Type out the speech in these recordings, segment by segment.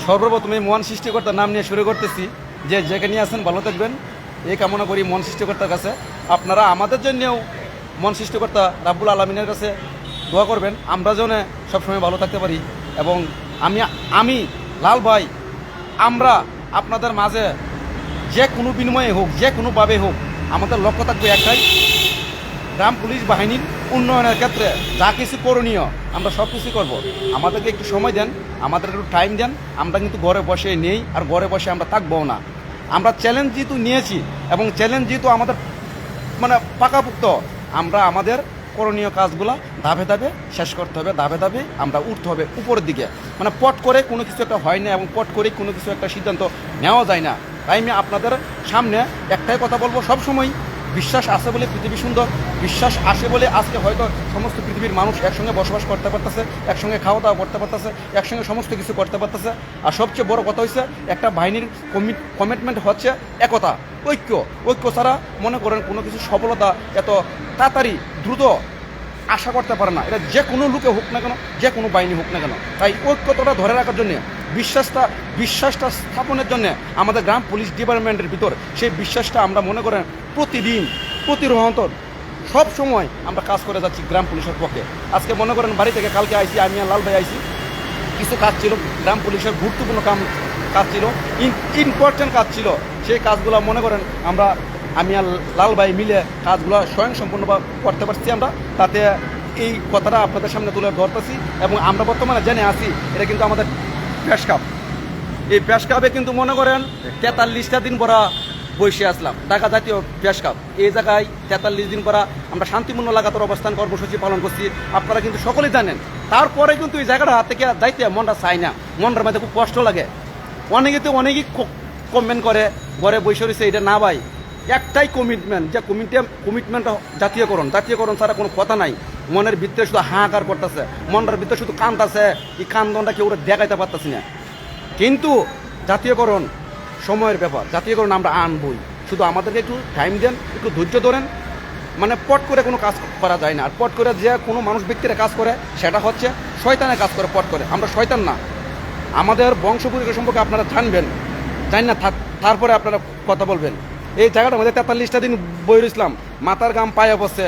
সর্বপ্রথম এই মহান সৃষ্টিকর্তার নাম নিয়ে শুরু করতেছি, যে যেখানে আছেন ভালো থাকবেন এই কামনা করি মহান সৃষ্টিকর্তার কাছে। আপনারা আমাদের জন্যেও মহান সৃষ্টিকর্তা রাব্বুল আলামিনের কাছে দোয়া করবেন, আমরা যেন সবসময় ভালো থাকতে পারি। এবং আমি লাল ভাই, আমরা আপনাদের মাঝে যে কোনো বিনিময়ে হোক, যে কোনোভাবে হোক, আমাদের লক্ষ্য থাকবে একটাই, গ্রাম পুলিশ বাহিনীর উন্নয়নের ক্ষেত্রে যা কিছু করণীয় আমরা সব কিছু করবো। আমাদেরকে একটু সময় দেন, আমাদের একটু টাইম দেন। আমরা কিন্তু ঘরে বসে নেই, আর ঘরে বসে আমরা থাকবো না। আমরা চ্যালেঞ্জ যেহেতু নিয়েছি এবং চ্যালেঞ্জ যেহেতু আমাদের মানে পাকাপুক্ত, আমরা আমাদের করণীয় কাজগুলো ধাপে ধাপে শেষ করতে হবে, ধাপে ধাপে আমরা উঠতে হবে উপরের দিকে। মানে পট করে কোনো কিছু একটা হয় না এবং পট করে কোনো কিছু একটা সিদ্ধান্ত নেওয়া যায় না। তাই আমি আপনাদের সামনে একটাই কথা বলবো, সবসময় বিশ্বাস আছে বলে পৃথিবী সুন্দর, বিশ্বাস আসে বলে আজকে হয়তো সমস্ত পৃথিবীর মানুষ একসঙ্গে বসবাস করতে পারতেছে, একসঙ্গে খাওয়া দাওয়া করতে পারতেছে, একসঙ্গে সমস্ত কিছু করতে পারতেছে। আর সবচেয়ে বড় কথা হচ্ছে একটা বাহিনীর কমিটমেন্ট হচ্ছে একতা, ঐক্য ছাড়া মনে করেন কোনো কিছু সফলতা এত তাড়াতাড়ি দ্রুত আশা করতে পারে না। এটা যে কোনো লোকে হোক না কেন, যে কোনো বাহিনী হোক না কেন। তাই ঐক্যতাটা ধরে রাখার জন্যে, বিশ্বাসটা স্থাপনের জন্য আমাদের গ্রাম পুলিশ ডিপার্টমেন্টের ভিতর সেই বিশ্বাসটা আমরা মনে করেন প্রতিদিন প্রতিরোহন্তর সব সময় আমরা কাজ করে যাচ্ছি গ্রাম পুলিশের পক্ষে। আজকে মনে করেন বাড়ি থেকে কালকে আইসি, আমি আর লাল ভাই আইসি, কিছু কাজ ছিল গ্রাম পুলিশের গুরুত্বপূর্ণ কাজ ছিল, ইম্পর্টেন্ট কাজ ছিল। সেই কাজগুলো মনে করেন আমি আর লাল ভাই মিলে কাজগুলো স্বয়ংসম্পূর্ণ করতে পারছি আমরা। তাতে এই কথাটা আপনাদের সামনে তুলে ধরতেছি। এবং আমরা বর্তমানে জেনে আসি এটা কিন্তু আমাদের প্রেস কাপ। এই প্রেস কাপে কিন্তু মনে করেন 43টা দিন পরা বসে আসলাম, ঢাকা জাতীয় প্রেস কাপ। এই জায়গায় 43 দিন পরা আমরা শান্তিপূর্ণ লাগাতার অবস্থান কর্মসূচি পালন করছি, আপনারা কিন্তু সকলেই জানেন। তারপরে কিন্তু এই জায়গাটা থেকে যাইতে মনটা চাই না, মনটার মধ্যে খুব কষ্ট লাগে। অনেকেই কমেন্ট করে ঘরে বসে রয়েছে, এটা না ভাই, একটাই কমিটমেন্ট, যে কমিটমেন্ট জাতীয়করণ ছাড়া কোনো কথা নাই। মনের ভিতরে শুধু হাহাকার করতেছে, মনটার ভিতরে শুধু কান্দতেছে, এই কান্দনটা কেউ দেখাইতে পারতেছি না। কিন্তু জাতীয়করণ সময়ের ব্যাপার, জাতীয়করণ আমরা আনবই। শুধু আমাদেরকে একটু টাইম দেন, একটু ধৈর্য ধরেন। মানে পট করে কোনো কাজ করা যায় না। আর পট করে যে কোনো মানুষ ব্যক্তিরা কাজ করে সেটা হচ্ছে শয়তানের কাজ করে, পট করে। আমরা শয়তান না। আমাদের বংশ পরিচয় সম্পর্কে আপনারা জানবেন, জানি না তারপরে আপনারা কথা বলবেন। এই জায়গাটার মধ্যে 43টা দিন বই রইছিলাম, মাথার গাম পায়ে বসছে।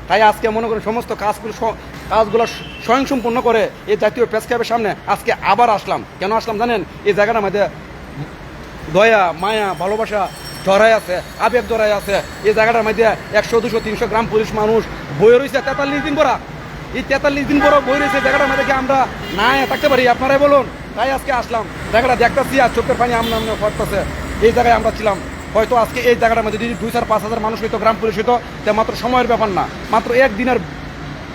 তাই আজকে মনে করেন সমস্ত কাজগুলো স্বয়ংসম্পূর্ণ করে এই জাতীয় প্রেস ক্লাবের সামনে আজকে আবার আসলাম। কেন আসলাম জানেন? এই জায়গাটার মধ্যে দয়া, মায়া, ভালোবাসা জড়াই আছে, আবেগ জড়াই আছে। এই জায়গাটার মধ্যে 100, 200, 300 গ্রাম পুলিশ মানুষ বই রয়েছে 43 দিন পরা। এই 43 দিন পর বই রয়েছে জায়গাটার মধ্যে কি আমরা না থাকতে পারি? আপনারাই বলুন। তাই আজকে আসলাম, জায়গাটা দেখতেছি আর চোখের পানি আমনে পড়তেছে। এই জায়গায় আমরা ছিলাম। হয়তো আজকে এই জায়গাটার মধ্যে যদি 2-4-5 হাজার মানুষ হইতো, গ্রাম পুলিশ হইতো, তা মাত্র সময়ের ব্যাপার না, মাত্র একদিনের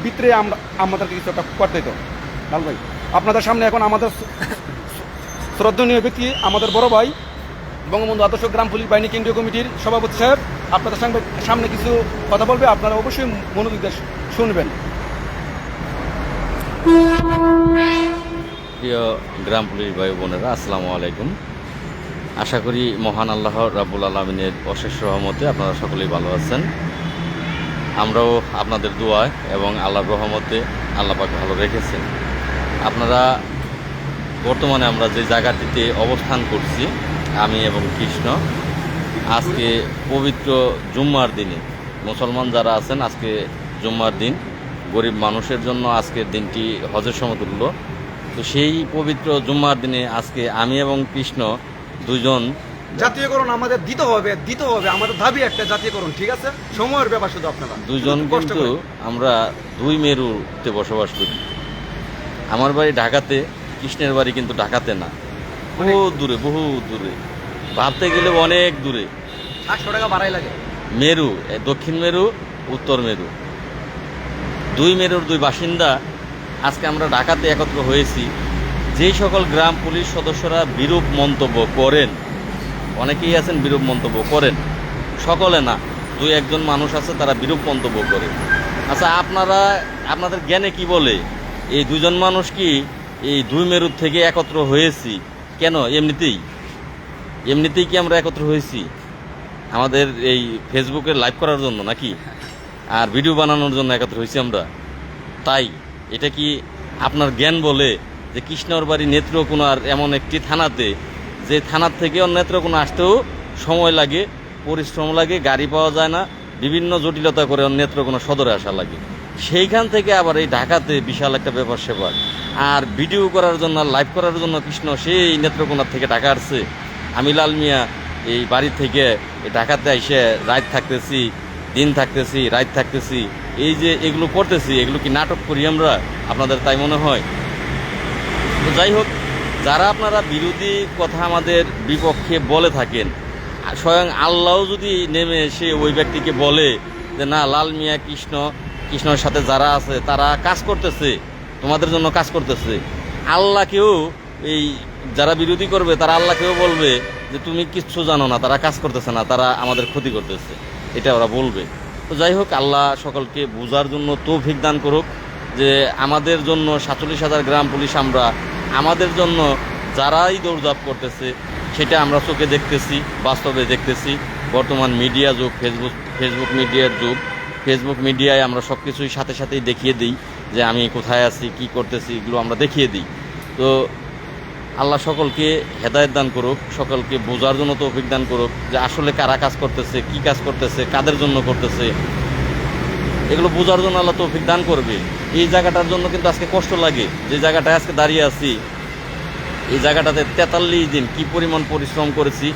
ভিতরে আমাদেরকে কিছু একটা করতে হতো। লাল ভাই, আপনাদের সামনে এখন আমাদের শ্রদ্ধনীয় ব্যক্তি, আমাদের বড় ভাই, বঙ্গবন্ধু আদর্শ গ্রাম পুলিশ বাহিনী কেন্দ্রীয় কমিটির সভাপতি সাহেব আপনাদের সামনে কিছু কথা বলবে। আপনারা অবশ্যই মনোযোগ দিয়ে শুনবেন। প্রিয় গ্রাম পুলিশ ভাই বোনেরা, আসসালামু আলাইকুম। আশা করি মহান আল্লাহ রাব্বুল আলামিনের অশেষ রহমতে আপনারা সকলেই ভালো আছেন। আমরাও আপনাদের দোয়ায় এবং আল্লাহর রহমতে আল্লাহ পাক ভালো রেখেছেন। আপনারা বর্তমানে আমরা যে জায়গাটিতে অবস্থান করছি, আমি এবং কৃষ্ণ, আজকে পবিত্র জুম্মার দিনে মুসলমান যারা আছেন, আজকে জুম্মার দিন, গরিব মানুষের জন্য আজকের দিনটি হজের সমতুল্য। তো সেই পবিত্র জুম্মার দিনে আজকে আমি এবং কৃষ্ণ দুজন, জাতীয়করণ আমাদের দিতে হবে, আমাদের দাবি একটা জাতীয়করণ, ঠিক আছে? সময়ের ব্যাপার শুধু আপনারা দুজন কিন্তু আমরা 2 মেরুতে বসবাস করি। আমার বাড়ি ঢাকাতে, কৃষ্ণের বাড়ি কিন্তু ঢাকাতে না, বহু দূরে, ভাবতে গেলে অনেক দূরে। 800 টাকা ভাড়াই লাগে। মেরু, দক্ষিণ মেরু, উত্তর মেরু, 2 মেরুর 2 বাসিন্দা আজকে আমরা ঢাকাতে একত্র হয়েছি। যেই সকল গ্রাম পুলিশ সদস্যরা বিরূপ মন্তব্য করেন, অনেকেই আছেন বিরূপ মন্তব্য করেন, সকলে না, 2-1 মানুষ আছে তারা বিরূপ মন্তব্য করে। আচ্ছা, আপনাদের জ্ঞানে কি বলে এই 2 মানুষ কি এই 2 মেরুর থেকে একত্র হয়েছি কেন? এমনিতেই কি আমরা একত্র হয়েছি আমাদের এই ফেসবুকে লাইভ করার জন্য নাকি, আর ভিডিও বানানোর জন্য একত্র হয়েছি আমরা? তাই এটা কি আপনার জ্ঞান বলে যে কৃষ্ণর বাড়ি নেত্রকোনার এমন একটি থানাতে, যে থানার থেকে নেত্রকোনা আসতেও সময় লাগে, পরিশ্রম লাগে, গাড়ি পাওয়া যায় না, বিভিন্ন জটিলতা করে নেত্রকোনা সদরে আসা লাগে। সেইখান থেকে আবার এই ঢাকাতে বিশাল একটা ব্যাপার সেবার, আর ভিডিও করার জন্য, লাইভ করার জন্য কৃষ্ণ সেই নেত্রকোনার থেকে ঢাকা আসছে। আমি লাল মিয়া এই বাড়ি থেকে ঢাকাতে এসে রাত থাকতেছি, দিন থাকতেছি, রাত থাকতেছি, এই যে এগুলো করতেছি, এগুলো কি নাটক করি আমরা? আপনাদের তাই মনে হয়? তো যাই হোক, যারা আপনারা বিরোধী কথা আমাদের বিপক্ষে বলে থাকেন, স্বয়ং আল্লাহও যদি নেমে এসে ওই ব্যক্তিকে বলে যে না, লাল মিয়া কৃষ্ণর সাথে যারা আছে তারা কাজ করতেছে, তোমাদের জন্য কাজ করতেছে, আল্লাহকেও এই যারা বিরোধী করবে তারা আল্লাহকেও বলবে যে তুমি কিচ্ছু জানো না, তারা কাজ করতেছে না, তারা আমাদের ক্ষতি করতেছে, এটা ওরা বলবে। তো যাই হোক, আল্লাহ সকলকে বোঝার জন্য তৌফিক দান করুক যে আমাদের জন্য 47,000 গ্রাম পুলিশ, আমরা আমাদের জন্য যারাই দৌড়ঝাঁপ করতেছে সেটা আমরা চোখে দেখতেছি, বাস্তবে দেখতেছি। বর্তমান মিডিয়া যুগ, ফেসবুক মিডিয়ার যুগ। ফেসবুক মিডিয়ায় আমরা সব কিছুই সাথে সাথেই দেখিয়ে দিই যে আমি কোথায় আছি, কি করতেছি, এগুলো আমরা দেখিয়ে দিই। তো আল্লাহ সকলকে হেদায়েত দান করুক, সকলকে বোঝার জন্য তৌফিক দান করুক যে আসলে কারা কাজ করতেছে, কি কাজ করতেছে, কাদের জন্য করতেছে, এগুলো বোঝার জন্য আল্লাহ তৌফিক দান করবে। এই জায়গাটার জন্য কিন্তু আজকে কষ্ট লাগে, যে জায়গাটায় আজকে দাঁড়িয়ে আছি, এই জায়গাটাতে 43 দিন কি পরিমাণ পরিশ্রম করেছি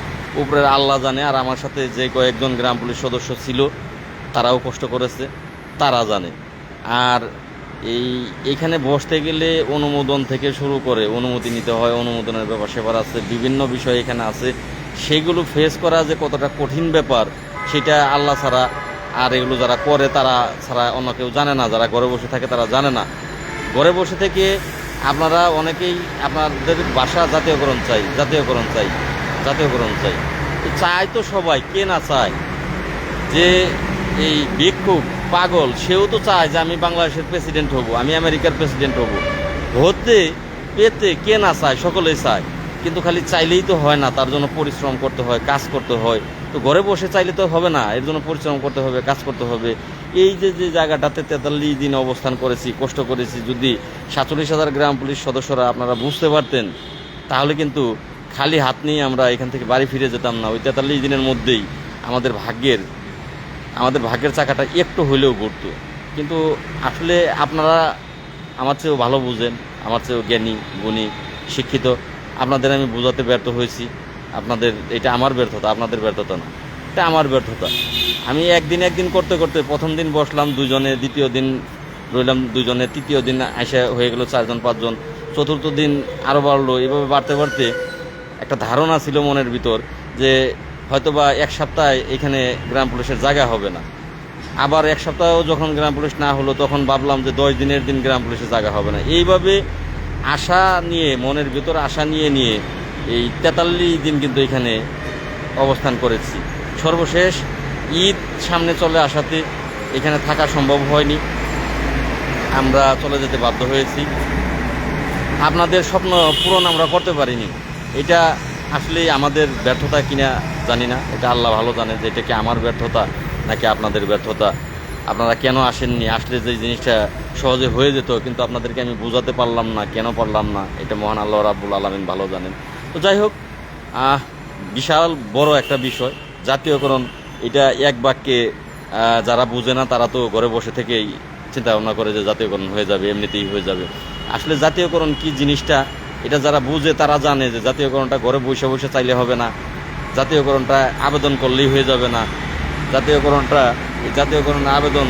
উপরের আল্লাহ জানে, আর আমার সাথে যে কয়েকজন গ্রাম পুলিশ সদস্য ছিল তারাও কষ্ট করেছে, তারা জানে। আর এইখানে বসতে গেলে অনুমোদন থেকে শুরু করে অনুমতি নিতে হয়, অনুমোদনের ব্যাপার সেবার আছে, বিভিন্ন বিষয় এখানে আছে, সেগুলো ফেস করা যে কতটা কঠিন ব্যাপার সেটা আল্লাহ ছাড়া আর এগুলো যারা করে তারা ছাড়া অন্য কেউ জানে না। যারা ঘরে বসে থাকে তারা জানে না। ঘরে বসে থেকে আপনারা অনেকেই আপনাদের বাসা জাতীয়করণ চাই, জাতীয়করণ চাই, জাতীয়করণ চাই, চাই তো সবাই, কে না চায়? যে এই ভিক্ষুক পাগল সেও তো চায় যে আমি বাংলাদেশের প্রেসিডেন্ট হব, আমি আমেরিকার প্রেসিডেন্ট হব, হতে পেতে কে না চায়? সকলেই চায়। কিন্তু খালি চাইলেই তো হয় না, তার জন্য পরিশ্রম করতে হয়, কাজ করতে হয়। তো ঘরে বসে চাইলে তো হবে না, এর জন্য পরিশ্রম করতে হবে, কাজ করতে হবে। এই যে যে জায়গাটাতে 43 দিন অবস্থান করেছি, কষ্ট করেছি, যদি 47,000 গ্রাম পুলিশ সদস্যরা আপনারা বুঝতে পারতেন, তাহলে কিন্তু খালি হাত নিয়ে আমরা এখান থেকে বাড়ি ফিরে যেতাম না। ওই 43 দিনের মধ্যেই আমাদের ভাগ্যের চাকাটা একটু হইলেও ঘুরতো। কিন্তু আসলে আপনারা আমার চেয়েও ভালো বুঝেন, আমার চেয়েও জ্ঞানী, গুণী, শিক্ষিত। আপনাদের আমি বোঝাতে ব্যর্থ হয়েছি। আপনাদের এটা আমার ব্যর্থতা, আপনাদের ব্যর্থতা না, এটা আমার ব্যর্থতা। আমি একদিন করতে করতে প্রথম দিন বসলাম দুজনে, দ্বিতীয় দিন রইলাম দুজনে, তৃতীয় দিন এসে হয়ে গেল 4জন 5জন, চতুর্থ দিন আরও বাড়লো। এভাবে বাড়তে বাড়তে একটা ধারণা ছিল মনের ভিতর যে হয়তোবা এক সপ্তাহে এখানে গ্রাম পুলিশের জায়গা হবে না। আবার এক সপ্তাহ যখন গ্রাম পুলিশ না হলো তখন ভাবলাম যে 10 দিনের দিন গ্রাম পুলিশের জায়গা হবে না। এইভাবে আশা নিয়ে, মনের ভিতর আশা নিয়ে এই 43 দিন কিন্তু এখানে অবস্থান করেছি। সর্বশেষ ঈদ সামনে চলে আসাতে এখানে থাকা সম্ভব হয়নি, আমরা চলে যেতে বাধ্য হয়েছি। আপনাদের স্বপ্ন পূরণ আমরা করতে পারিনি। এটা আসলে আমাদের ব্যর্থতা কিনা জানি না, এটা আল্লাহ ভালো জানে যে এটা কি আমার ব্যর্থতা নাকি আপনাদের ব্যর্থতা। আপনারা কেন আসেননি? আসলে যে জিনিসটা সহজে হয়ে যেত, কিন্তু আপনাদেরকে আমি বোঝাতে পারলাম না, কেন পারলাম না, এটা মহান আল্লাহ রাব্বুল আলামিন ভালো জানেন। তো যাই হোক, বিশাল বড় একটা বিষয় জাতীয়করণ। এটা এক বাক্যে যারা বুঝে না তারা তো ঘরে বসে থেকেই চিন্তা ভাবনা করে যে জাতীয়করণ হয়ে যাবে, এমনিতেই হয়ে যাবে। আসলে জাতীয়করণ কি জিনিসটা এটা যারা বুঝে তারা জানে যে জাতীয়করণটা ঘরে বসে বসে চাইলে হবে না, জাতীয়করণটা আবেদন করলেই হয়ে যাবে না, জাতীয়করণ আবেদন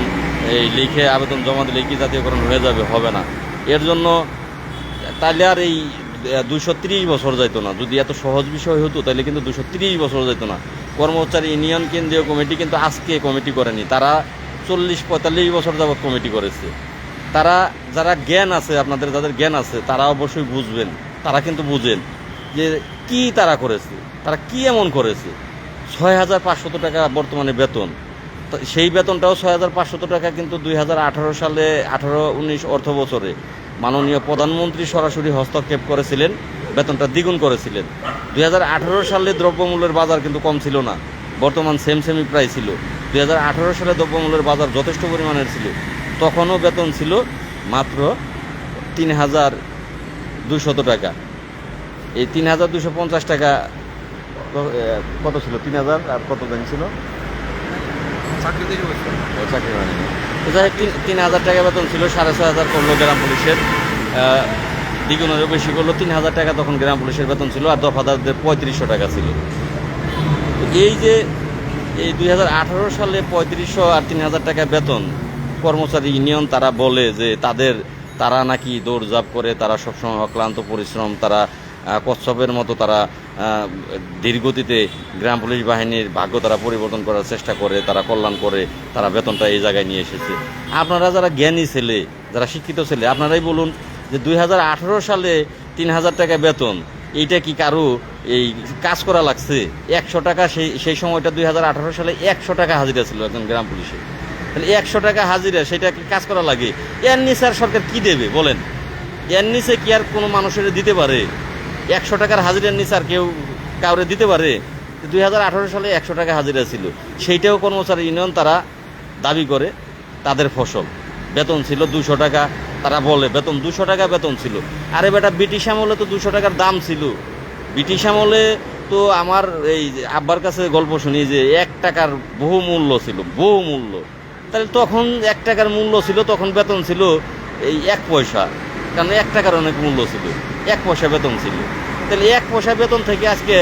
লিখে আবেদন জমা দিলে কি জাতীয়করণ হয়ে যাবে? হবে না। এর জন্য তাহলে আর এই 230 বছর যাইতো না। যদি এত সহজ বিষয় হতো তাহলে কিন্তু 230 বছর যাইতো না। কর্মচারী ইউনিয়ন কেন্দ্রীয় কমিটি কিন্তু আজকে কমিটি করেনি, তারা 40-45 বছর যাবৎ কমিটি করেছে। তারা যারা জ্ঞান আছে, আপনাদের যাদের জ্ঞান আছে তারা অবশ্যই বুঝবেন, তারা কিন্তু বুঝেন যে কি তারা করেছে, তারা কি এমন করেছে। 6,500 টাকা বর্তমানে বেতন, সেই বেতনটাও 6,500 টাকা কিন্তু 2018 সালে 18-19 অর্থ বছরে মাননীয় প্রধানমন্ত্রী সরাসরি হস্তক্ষেপ করেছিলেন, বেতনটা দ্বিগুণ করেছিলেন। 2018 সালে দ্রব্যমূল্যের বাজার কিন্তু কম ছিল না, বর্তমান সেমই প্রায় ছিল। 2018 সালে দ্রব্যমূল্যের বাজার যথেষ্ট পরিমাণের ছিল, তখনও বেতন ছিল মাত্র 200 টাকা। এই 3250 টাকা কত ছিল? 3000 আর কত দিন ছিল? চাকরি হয়নি। তো যাই হোক, 3000 টাকা বেতন ছিল, 6500 করলো গ্রাম পুলিশের, দ্বিগুণেরও বেশি করলো। 3000 টাকা তখন গ্রাম পুলিশের বেতন ছিল, আর দফাদারদের 3500 টাকা ছিল। তো এই যে এই 2018 সালে 3500 আর 3000 টাকা বেতন, কর্মচারী ইউনিয়ন তারা বলে যে তারা নাকি দৌড়ঝাঁপ করে, তারা সবসময় অক্লান্ত পরিশ্রম, তারা কচ্ছপের মতো তারা ধীরগতিতে গ্রাম পুলিশ বাহিনীর ভাগ্য তারা পরিবর্তন করার চেষ্টা করে, তারা কল্যাণ করে, তারা বেতনটা এই জায়গায় নিয়ে এসেছে। আপনারা যারা জ্ঞানী ছেলে, যারা শিক্ষিত ছেলে, আপনারাই বলুন যে 2018 সালে 3000 টাকা বেতন, এইটা কি কারো এই কাজ করা লাগছে? 100 টাকা সেই সময়টা 2018 সালে 100 টাকা হাজিরা ছিল একজন গ্রাম পুলিশে। তাহলে 100 টাকা হাজিরা, সেটা কি কাজ করা লাগে? এর নিচে আর সরকার কি দেবে বলেন? এর নিচে কি আর কোনো মানুষের দিতে পারে? 100 টাকার হাজিরার নিচে আর কেউ কাউরে দিতে পারে? 2018 সালে 100 টাকা হাজিরা ছিল, সেইটাও কর্মচারী ইউনিয়ন তারা দাবি করে তাদের ফসল। বেতন ছিল 200 টাকা, তারা বলে বেতন 200 টাকা বেতন ছিল। আরে বেটা, ব্রিটিশ আমলে তো 200 টাকার দাম ছিল। ব্রিটিশ আমলে তো আমার এই আব্বার কাছে গল্প শুনি যে 1 টাকার বহু মূল্য ছিল, বহু মূল্য। তাহলে তখন 1 টাকার মূল্য ছিল, তখন বেতন ছিল এই 1 পয়সা, কারণ 1 টাকার অনেক মূল্য ছিল, 1 পয়সা বেতন ছিল। তাহলে 1 পয়সা বেতন থেকে আজকে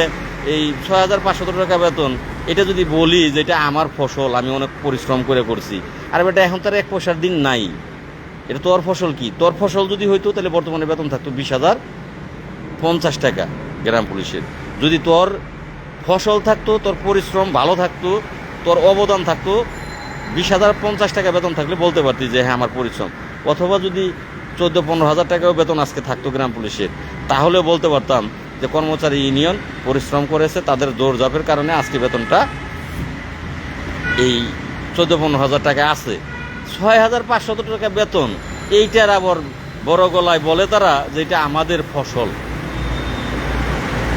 এই 6500 টাকা বেতন, এটা যদি বলি যে এটা আমার ফসল, আমি অনেক পরিশ্রম করে করছি, আর বেটা এখন তার 1 পয়সার দিন নাই, এটা তোর ফসল কি? তোর ফসল যদি হইতো তাহলে বর্তমানে বেতন থাকতো 20,050 টাকা গ্রাম পুলিশের। যদি তোর ফসল থাকতো, তোর পরিশ্রম ভালো থাকতো, তোর অবদান থাকতো, 20,050 টাকা বেতন থাকলে বলতে পারতি যে হ্যাঁ আমার পরিশ্রম। অথবা যদি 14-15 হাজার টাকাও বেতন আজকে থাকতো গ্রাম পুলিশের, তাহলেও বলতে পারতাম যে কর্মচারী ইউনিয়ন পরিশ্রম করেছে, তাদের দৌড়ঝাঁপের কারণে আজকে বেতনটা এই 14-15 হাজার টাকা আছে। 6,500 টাকা বেতন, এইটার আবার বড় গলায় বলে তারা যে এটা আমাদের ফসল।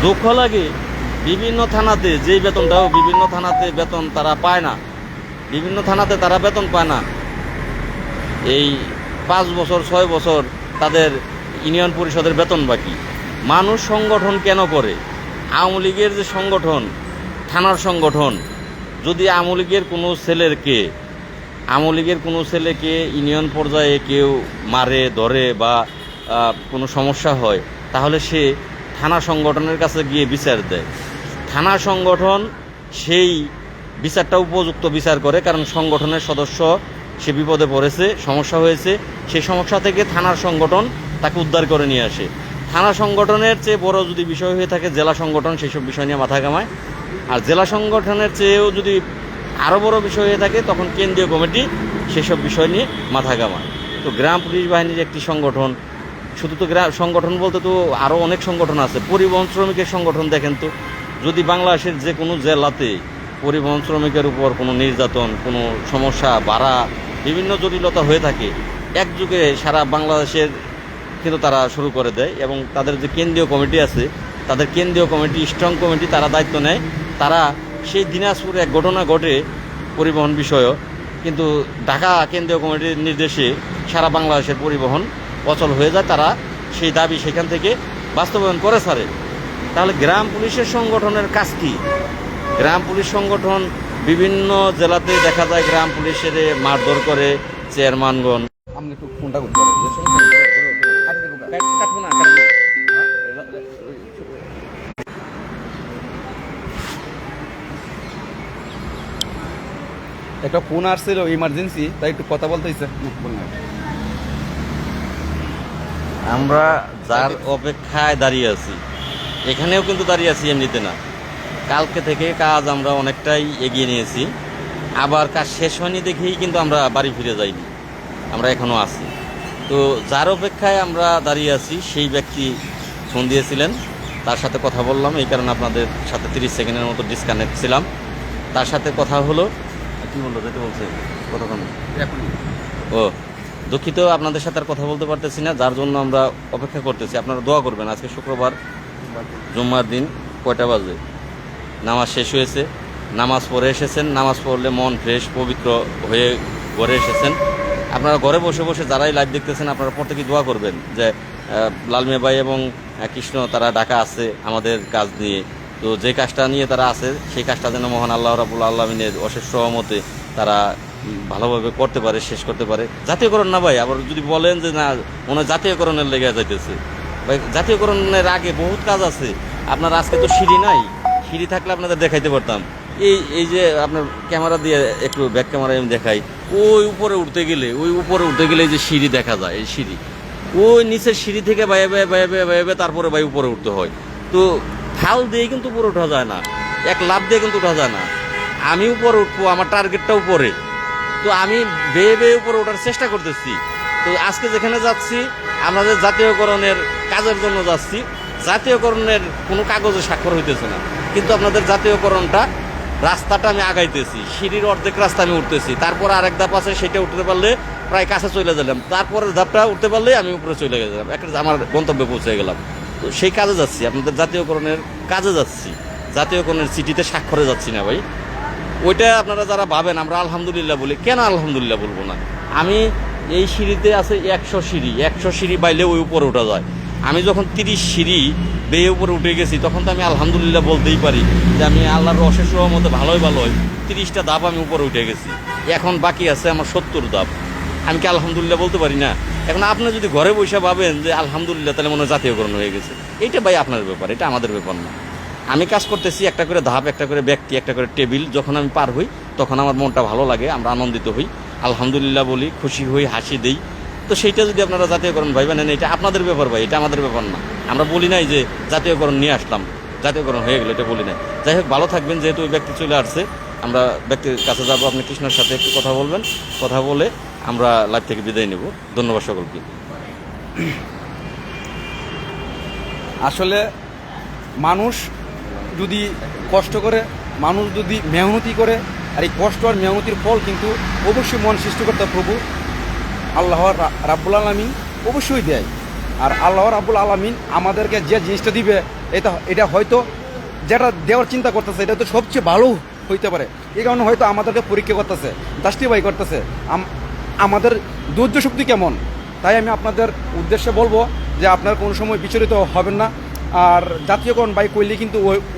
দুঃখ লাগে, বিভিন্ন থানাতে যেই বেতনটাও, বিভিন্ন থানাতে বেতন তারা পায় না, বিভিন্ন থানাতে তারা বেতন পায় না। এই 5 বছর 6 বছর তাদের ইউনিয়ন পরিষদের বেতন বাকি। মানুষ সংগঠন কেন করে? আওয়ামী লীগের যে সংগঠন, থানার সংগঠন, যদি আওয়ামী লীগের কোনো ছেলেকে ইউনিয়ন পর্যায়ে কেউ মারে ধরে বা কোনো সমস্যা হয়, তাহলে সে থানা সংগঠনের কাছে গিয়ে বিচার দেয়। থানা সংগঠন সেই বিচারটা উপযুক্ত বিচার করে, কারণ সংগঠনের সদস্য সে বিপদে পড়েছে, সমস্যা হয়েছে, সেই সমস্যা থেকে থানার সংগঠন তাকে উদ্ধার করে নিয়ে আসে। থানা সংগঠনের চেয়ে বড় যদি বিষয় হয়ে থাকে জেলা সংগঠন সেসব বিষয় নিয়ে মাথা ঘামায়, আর জেলা সংগঠনের চেয়েও যদি আরও বড় বিষয় হয়ে থাকে তখন কেন্দ্রীয় কমিটি সেসব বিষয় নিয়ে মাথা ঘামায়। তো গ্রাম পুলিশ বাহিনীর একটি সংগঠন, শুধু তো সংগঠন বলতে তো আরও অনেক সংগঠন আছে। পরিবহন শ্রমিকের সংগঠন দেখেন তো, যদি বাংলাদেশের যে কোনো জেলাতে পরিবহন শ্রমিকের উপর কোনো নির্যাতন, কোনো সমস্যা, ভাড়া, বিভিন্ন জটিলতা হয়ে থাকে, একযোগে সারা বাংলাদেশের কিন্তু তারা শুরু করে দেয়। এবং তাদের যে কেন্দ্রীয় কমিটি আছে, তাদের কেন্দ্রীয় কমিটি, স্ট্রং কমিটি, তারা দায়িত্ব নেয়। তারা সেই দিনাজপুরে এক ঘটনা ঘটে পরিবহন বিষয়ক, কিন্তু ঢাকা কেন্দ্রীয় কমিটির নির্দেশে সারা বাংলাদেশের পরিবহন অচল হয়ে যায়। তারা সেই দাবি সেখান থেকে বাস্তবায়ন করে ছাড়ে। তাহলে গ্রাম পুলিশের সংগঠনের কাজ কি? গ্রাম পুলিশ সংগঠন বিভিন্ন জেলাতে দেখা যায় গ্রাম পুলিশের মারধর করে চেয়ারম্যানগণ। আপনি একটু ফোনটা করতে পারেন, যে সমস্যা কাটবো না, কাটবো না। একটা ফোন আসছিল ইমার্জেন্সি, তাই একটু কথা বলতে ইচ্ছে। আমরা যার অপেক্ষায় দাঁড়িয়ে আছি, এখানেও কিন্তু দাঁড়িয়ে আছি এমনিতে না। কালকে থেকে কাজ আমরা অনেকটাই এগিয়ে নিয়েছি, আবার কাজ শেষ হয়নি দেখেই কিন্তু আমরা বাড়ি ফিরে যাইনি, আমরা এখনও আছি। তো যার অপেক্ষায় আমরা দাঁড়িয়ে আছি সেই ব্যক্তি ফোন দিয়েছিলেন, তার সাথে কথা বললাম, এই কারণে আপনাদের সাথে 30 সেকেন্ডের মতো ডিসকানেক্ট ছিলাম। তার সাথে কথা হলো, কী বললো যেতে বলছে কতক্ষণ? ও দুঃখিত, আপনাদের সাথে আর কথা বলতে পারতেছি না, যার জন্য আমরা অপেক্ষা করতেছি। আপনারা দোয়া করবেন। আজকে শুক্রবার, জুম্মার দিন, কয়টা বাজে? নামাজ শেষ হয়েছে, নামাজ পড়ে এসেছেন। নামাজ পড়লে মন ফ্রেশ, পবিত্র হয়ে ঘরে এসেছেন। আপনারা ঘরে বসে বসে যারাই লাইভ দেখতেছেন, আপনারা প্রত্যেকেই দোয়া করবেন যে লাল মিয়া ভাই এবং কৃষ্ণ তারা ঢাকা আছে আমাদের কাজ নিয়ে। তো যে কাজটা নিয়ে তারা আছে সেই কাজটা যেন মহান আল্লাহ রাব্বুল আলামিনের অশেষ রহমতে তারা ভালোভাবে করতে পারে, শেষ করতে পারে। জাতীয়করণ না ভাই, আবার যদি বলেন যে না মনে হয় জাতীয়করণের লেগে যাইতেছে, ভাই জাতীয়করণের আগে বহুত কাজ আছে। আপনার আজকে তো সিঁড়ি নাই, সিঁড়ি থাকলে আপনাদের দেখাইতে পারতাম। এই যে আপনার ক্যামেরা দিয়ে একটু ব্যাক ক্যামেরায় আমি দেখাই, ওই উপরে উঠতে গেলে এই যে সিঁড়ি দেখা যায়, এই সিঁড়ি ওই নিচের সিঁড়ি থেকে বাইবে তারপরে ভাই উপরে উঠতে হয়। তো ফাল দিয়ে কিন্তু উপরে ওঠা যায় না, এক লাফ দিয়ে কিন্তু ওঠা যায় না। আমি উপরে উঠবো, আমার টার্গেটটা উপরে, তো আমি বেয়ে উপরে ওঠার চেষ্টা করতেছি। তো আজকে যেখানে যাচ্ছি আমাদের জাতীয়করণের কাজের জন্য যাচ্ছি, জাতীয়করণের কোনো কাগজে স্বাক্ষর হইতেছে না, কিন্তু আপনাদের জাতীয়করণটা রাস্তাটা আমি আগাইতেছি, সিঁড়ির অর্ধেক রাস্তা আমি উঠতেছি, তারপর আরেক ধাপ আছে সেটা উঠতে পারলে প্রায় কাছে চলে গেলাম, তারপরের ধাপটা উঠতে পারলে আমি উপরে চলে গেলাম, একটা আমার গন্তব্যে পৌঁছে গেলাম। তো সেই কাজে যাচ্ছি, আপনাদের জাতীয়করণের কাজে যাচ্ছি, জাতীয়করণের চিঠিতে স্বাক্ষরে যাচ্ছি না ভাই। ওইটা আপনারা যারা ভাবেন আমরা আলহামদুলিল্লাহ বলি, কেন আলহামদুলিল্লাহ বলবো না? আমি এই সিঁড়িতে আছে 100 সিঁড়ি বাইলে ওই উপরে ওঠা যায়। আমি যখন 30 সিঁড়ি বেয়ে উপরে উঠে গেছি তখন তো আমি আলহামদুলিল্লাহ বলতেই পারি যে আমি আল্লাহর অশেষ রহমতে ভালোই 30টা ধাপ আমি উপরে উঠে গেছি। এখন বাকি আছে আমার 70 ধাপ। আমি কি আলহামদুলিল্লাহ বলতে পারি না? এখন আপনি যদি ঘরে বসে ভাবেন যে আলহামদুলিল্লাহ, তাহলে মনে হয় জাতীয়করণ হয়ে গেছে। এইটা ভাই আপনার ব্যাপার, এটা আমাদের ব্যাপার না। আমি কাজ করতেছি, একটা করে ধাপ, একটা করে ব্যক্তি, একটা করে টেবিল। যখন আমি পার হই তখন আমার মনটা ভালো লাগে, আমরা আনন্দিত হই, আলহামদুলিল্লাহ বলি, খুশি হই, হাসি দেই। তো সেইটা যদি আপনারা জাতীয়করণ ভাইবেন, এটা আপনাদের ব্যাপার ভাই, এটা আমাদের ব্যাপার না। আমরা বলি নাই যে জাতীয়করণ নিয়ে আসলাম, জাতীয়করণ হয়ে গেল, এটা বলি নাই। যাই হোক, ভালো থাকবেন। যেহেতু ওই ব্যক্তি চলে আসছে, আমরা ব্যক্তির কাছে যাবো। আপনি কৃষ্ণের সাথে একটু কথা বলবেন, কথা বলে আমরা লাইভ থেকে বিদায় নেব। ধন্যবাদ সকলকে। আসলে মানুষ যদি কষ্ট করে, মানুষ যদি মেহনতি করে, আর এই কষ্ট আর মেহনতির ফল কিন্তু অবশ্যই মন সৃষ্টিকর্তা প্রভু আল্লাহ রাব্বুল আলামিন অবশ্যই দেয়। আর আল্লাহ রাব্বুল আলামিন আমাদেরকে যে জিনিসটা দিবে, এটা হয়তো যেটা দেওয়ার চিন্তা করতেছে এটা তো সবচেয়ে ভালো হইতে পারে। এই কারণে হয়তো আমাদেরকে পরীক্ষা করতেছে, জাস্টিফাই করতেছে আমাদের ধৈর্য শক্তি কেমন। তাই আমি আপনাদের উদ্দেশ্যে বলবো যে আপনার কোনো সময় বিচলিত হবেন না। আর জাতীয়করণ বাই করলে কিন্তু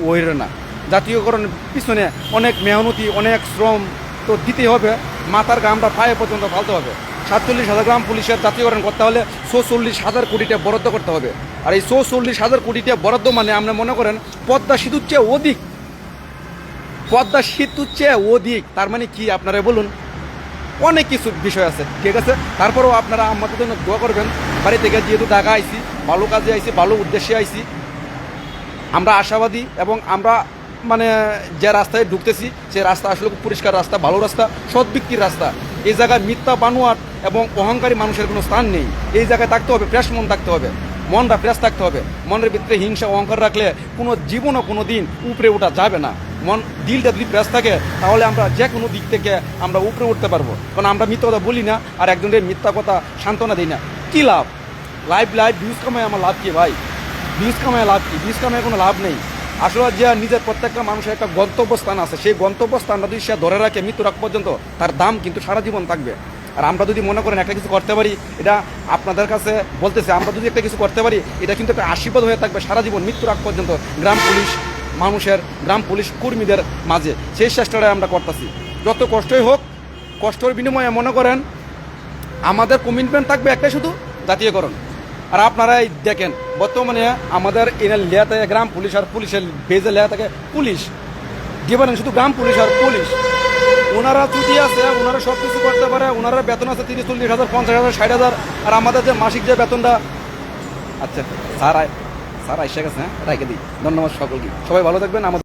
ওইরে না, জাতীয়করণের পিছনে অনেক মেহনতি, অনেক শ্রম তো দিতেই হবে। মাথার ঘামটা পায়ে পর্যন্ত ফালতে হবে। 47,000 গ্রাম পুলিশের জাতীয়করণ করতে হলে 46,000 কোটিটা বরাদ্দ করতে হবে। আর এই 46,000 কোটিটা বরাদ্দ মানে আমরা মনে করেন পদ্মা সেতুর চেয়ে অধিক, পদ্মা সেতুর চেয়ে অধিক। তার মানে কি আপনারা বলুন? অনেক কিছু বিষয় আছে, ঠিক আছে। তারপরেও আপনারা আমাদের জন্য দোয়া করবেন। বাড়ি থেকে যেহেতু ঢাকা আইছি, ভালো কাজে আইছি, ভালো উদ্দেশ্যে আইছি, আমরা আশাবাদী। এবং আমরা মানে যে রাস্তায় ঢুকতেছি সে রাস্তা আসলে খুব পরিষ্কার রাস্তা, ভালো রাস্তা, সৎ ব্যক্তির রাস্তা। এই জায়গায় মিথ্যা বানোয়াট এবং অহংকারী মানুষের কোনো স্থান নেই। এই জায়গায় থাকতে হবে ফ্রেশ মন থাকতে হবে, মনটা ফ্রেশ থাকতে হবে। মনের ভিতরে হিংসা অহংকার রাখলে কোনো জীবনও কোনো দিন উপরে ওঠা যাবে না। দিলটা যদি ফ্রেশ থাকে তাহলে আমরা যে কোনো দিক থেকে আমরা উপরে উঠতে পারবো। কারণ আমরা মিথ্যা কথা বলি না, আর একজনের মিথ্যা কথা সান্ত্বনা দিই না। কী লাভ? লাইভ ভিউজ কামায় আমার লাভ কি ভাই? ভিউজ কামায় লাভ কি? ভিউজ কামায় কোনো লাভ নেই। আসলে যে নিজের প্রত্যেকটা মানুষের একটা গন্তব্যস্থান আছে, সেই গন্তব্যস্থানটা যদি সে ধরে রাখে মৃত্যুর আগ পর্যন্ত, তার দাম কিন্তু সারা জীবন থাকবে। আর আমরা যদি মনে করেন একটা কিছু করতে পারি, এটা আপনাদের কাছে বলতেছে, আমরা যদি একটা কিছু করতে পারি এটা কিন্তু একটা আশীর্বাদ হয়ে থাকবে সারা জীবন, মৃত্যুর আগ পর্যন্ত গ্রাম পুলিশ মানুষের, গ্রাম পুলিশ কর্মীদের মাঝে। সেই চেষ্টাটাই আমরা করতেছি। যত কষ্টই হোক, কষ্টের বিনিময়ে মনে করেন আমাদের কমিটমেন্ট থাকবে একটাই, শুধু জাতীয়করণ। আর আপনারাই দেখেন বর্তমানে আমাদের এনে লেয়া থাকে গ্রাম পুলিশ, আর পুলিশের বেজে লেয়া থাকে পুলিশ। দিবেন শুধু গ্রাম পুলিশ আর পুলিশ। ওনারা ছুটি আছে, ওনারা সব কিছু করতে পারে, ওনারা বেতন আছে 30-40,000, 50,000, 60,000। আর আমাদের যে মাসিক যে বেতনটা, আচ্ছা স্যার এসে গেছে, হ্যাঁ, রেখে দিই। ধন্যবাদ সকলকে, সবাই ভালো থাকবেন। আমাদের